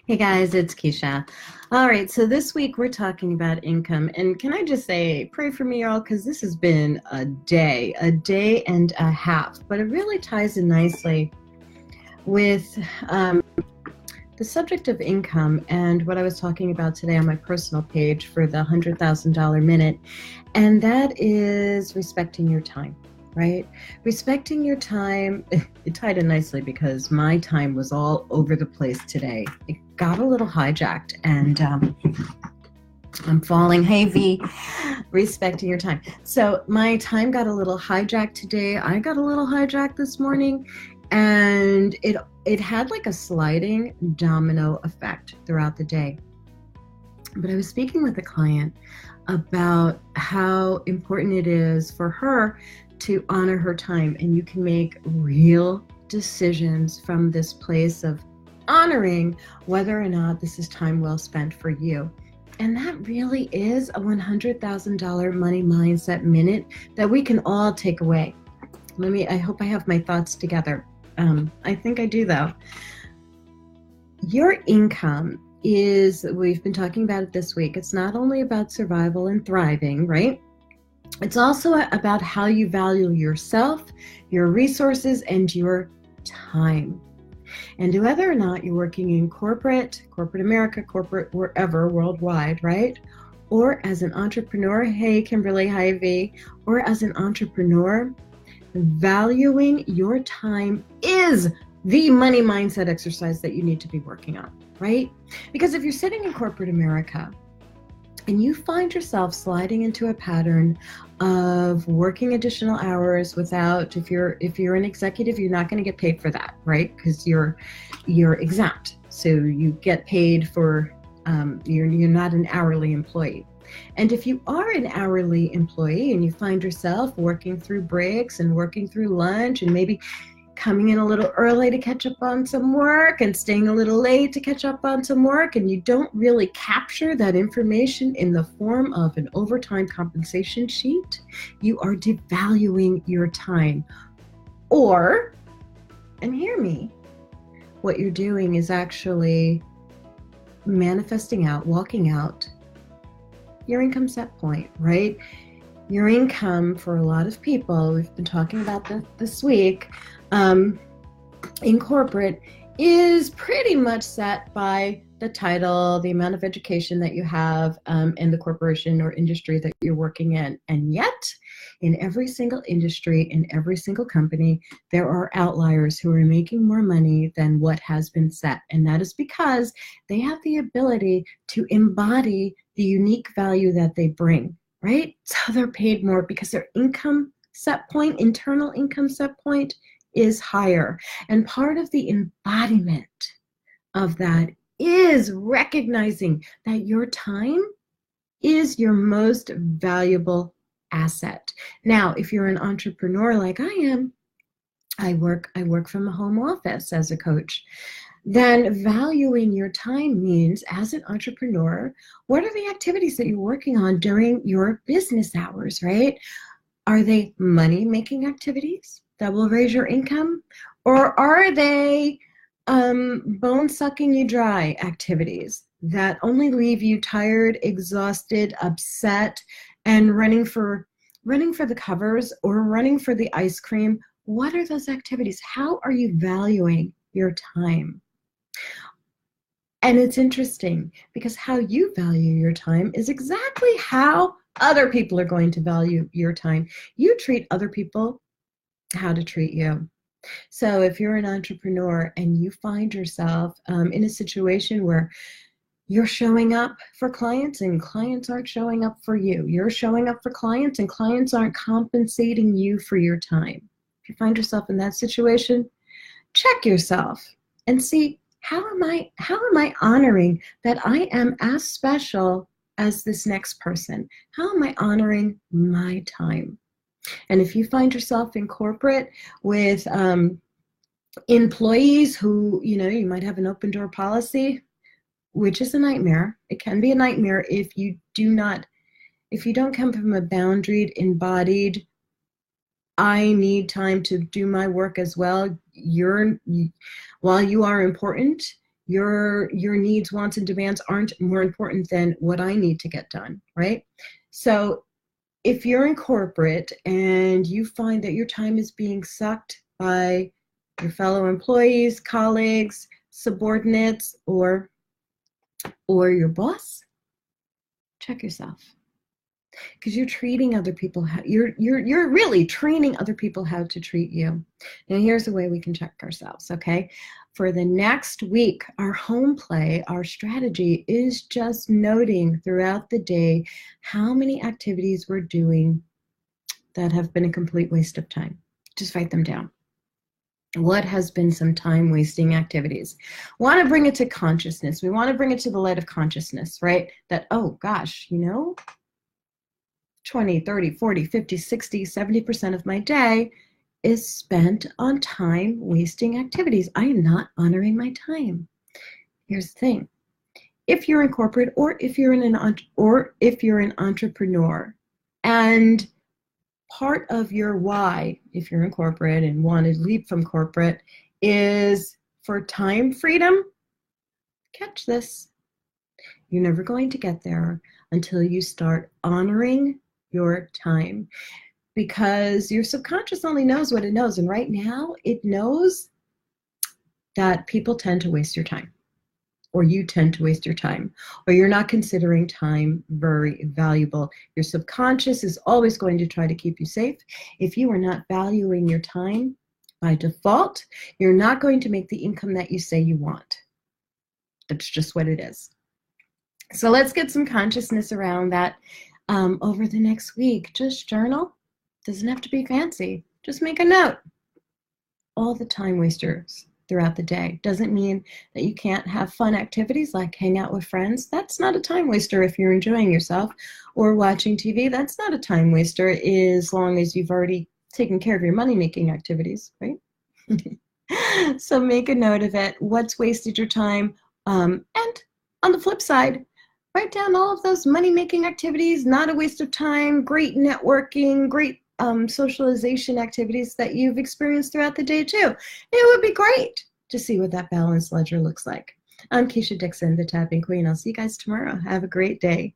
Hey guys, it's Keisha. All right, so this week we're talking about income. And can I just say, pray for me, y'all, because this has been a day and a half. But it really ties in nicely with the subject of income and what I was talking about today on my personal page for the $100,000 minute. And that is respecting your time. Right? Respecting your time, it tied in nicely because my time was all over the place today. It got a little hijacked and I'm falling. Hey, V, respecting your time. So my time got a little hijacked today. I got a little hijacked this morning and it had like a sliding domino effect throughout the day. But I was speaking with a client about how important it is for her to honor her time, and you can make real decisions from this place of honoring whether or not this is time well spent for you. And that really is a $100,000 money mindset minute that we can all take away. I hope I have my thoughts together. I think I do though. Your income is, we've been talking about it this week, it's not only about survival and thriving, right? It's also about how you value yourself, your resources, and your time. And whether or not you're working in corporate America, corporate wherever, worldwide, right? Or as an entrepreneur, hey Kimberly, hi V, or as an entrepreneur, valuing your time is the money mindset exercise that you need to be working on, right? Because if you're sitting in corporate America, and you find yourself sliding into a pattern of working additional hours without, if you're an executive, you're not going to get paid for that, right? Because you're exempt, so you get paid for you're not an hourly employee. And if you are an hourly employee and you find yourself working through breaks and working through lunch and maybe coming in a little early to catch up on some work and staying a little late to catch up on some work, and you don't really capture that information in the form of an overtime compensation sheet, you are devaluing your time. Or, and hear me, what you're doing is actually manifesting out, walking out your income set point, right? Your income, for a lot of people, we've been talking about this week, in corporate, is pretty much set by the title, the amount of education that you have, and the corporation or industry that you're working in. And yet, in every single industry, in every single company, there are outliers who are making more money than what has been set. And that is because they have the ability to embody the unique value that they bring, right? So they're paid more because their income set point, internal income set point, is higher. And part of the embodiment of that is recognizing that your time is your most valuable asset. Now, if you're an entrepreneur like I am, I work from a home office as a coach, then valuing your time means, as an entrepreneur, what are the activities that you're working on during your business hours, right? Are they money-making activities that will raise your income? Or are they bone-sucking you dry activities that only leave you tired, exhausted, upset, and running for the covers or running for the ice cream? What are those activities? How are you valuing your time? And it's interesting because how you value your time is exactly how other people are going to value your time. You treat other people how to treat you. So if you're an entrepreneur and you find yourself in a situation where you're showing up for clients and clients aren't showing up for you, you're showing up for clients and clients aren't compensating you for your time. If you find yourself in that situation, check yourself and see, how am I honoring that I am as special as this next person? How am I honoring my time? And if you find yourself in corporate with employees who, you might have an open door policy, which is a nightmare. It can be a nightmare if you don't come from a boundaried, embodied, I need time to do my work as well. While you are important, your needs, wants, and demands aren't more important than what I need to get done, right? So if you're in corporate and you find that your time is being sucked by your fellow employees, colleagues, subordinates, or your boss, check yourself. Because you're treating other people how you're really training other people how to treat you. Now here's the way we can check ourselves, okay? For the next week, our home play, our strategy is just noting throughout the day how many activities we're doing that have been a complete waste of time. Just write them down. What has been some time wasting activities? Want to bring it to consciousness. We want to bring it to the light of consciousness, right? That, oh gosh, 20, 30, 40, 50, 60, 70% of my day is spent on time wasting activities. I am not honoring my time. Here's the thing. If you're in corporate or if you're an entrepreneur, and part of your why, if you're in corporate and want to leap from corporate, is for time freedom, catch this. You're never going to get there until you start honoring your time, because your subconscious only knows what it knows. And right now it knows that people tend to waste your time, or you tend to waste your time, or you're not considering time very valuable. Your subconscious is always going to try to keep you safe. If you are not valuing your time by default, you're not going to make the income that you say you want. That's just what it is. So let's get some consciousness around that over the next week. Just journal. Doesn't have to be fancy. Just make a note. All the time wasters throughout the day. Doesn't mean that you can't have fun activities like hang out with friends. That's not a time waster if you're enjoying yourself. Or watching TV. That's not a time waster as long as you've already taken care of your money-making activities, right? So make a note of it. What's wasted your time? And on the flip side, write down all of those money-making activities, not a waste of time, great networking, great socialization activities that you've experienced throughout the day too. It would be great to see what that balanced ledger looks like. I'm Keisha Dixon, the Tapping Queen. I'll see you guys tomorrow. Have a great day.